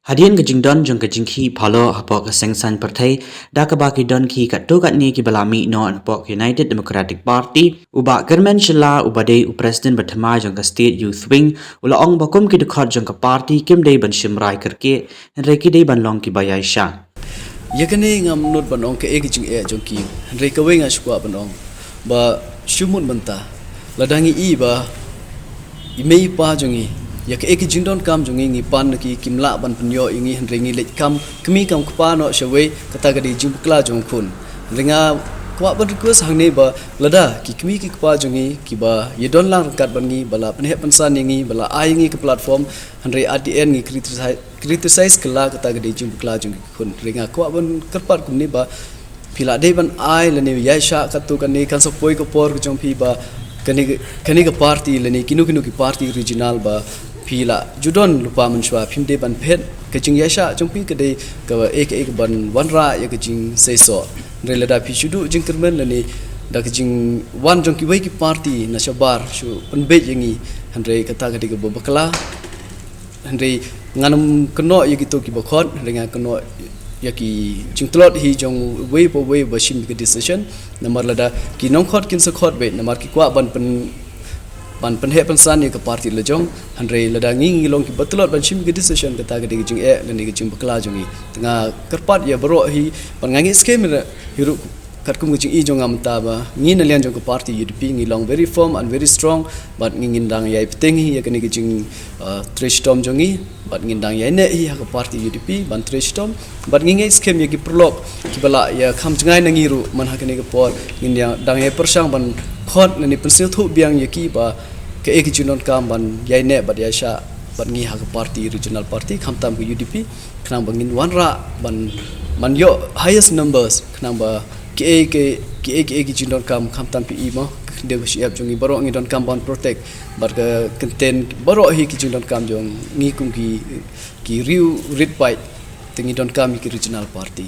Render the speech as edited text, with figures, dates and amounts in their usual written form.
Hadian ke jingdon jong ke jingki palo hapok ke sengsan partai da ke baki don ki kat to kat ni ki balami no hapok United Democratic Party ubak germen shela ubade president bertema jong ke state youth wing ula ong bakum ki dekat jong ke party kim dei ban shimrai kerke reki dei ban long ki bayai sha yakane ngam not banong ke ek jing e jong ki re ka wenga shkwa banong ba shumun banta ladangi I ba imei pa jongi yak ek jingdon kam jongi ngi pan ki kimla ban punyo ingi henrengi lek kam kmi kam kpa no shwe kata gadi jimbukla jong khun ringa kwa ban request hangne ba lada ki kmi ki kpa jongi ki ba yedon lang kat ban ngi bala penhe pansan ngi bala ai ngi ke platform henre ADN ngi criticize kala kata gadi jimbukla jong khun ringa kwa ban kerpat kumni ba pila de ban ai lene ya sha katu kan ni kan so poi ko por jong pi ba kani ka party lene kinu ki party regional ba pila judon lupa menshwa phimde ban phet kaching yasha jongpi kade ka ek ban wanra ya kaching seiso relada phi chudu jing kermen lani da kaching wan jongki wai ki party na shabar shu penbe yangi handre kata kade ka bakla handre nganam keno ya gitu ki bakhot dengan keno ya ki jingtlot hi jong wai ba shim ki decision namar lada ki nongkhot kin sakhot be namar ki kwa ban penhe pensan ni ke parti lejong handre lada ngi long ki batlot ban shim ki decision kata ke jing e lani ke jing bakla jongi tengah kerpat ya bro hi pan ngangi scheme hiru kat kum jing I jong amta ba ngi na lian jong ke parti UDP ngi long very firm and very strong but ngi ngindang yai peteng hi ya ke jing trash tom jongi but ngindang yai ne hi ke parti UDP ban trash tom but ngi scheme ya ki prolog ki bala ya kham jangai na ngi ru man ha ke ke por ngi dang yai persang ban khot ni pensil thu biang ya ki ba ke ek jinon kam ban yai ne bat ya sha bat ngi ha ke parti regional party kham tam ke UDP khnang bangin wanra ban man yo highest numbers khnang ba ke ek jinon kam kham tam pi mo de siap jongi baro ngi don kam ban protect bat ke content baro hi ki jinon kam jong ngi kum ki riu rit pai tengi don kam ki regional party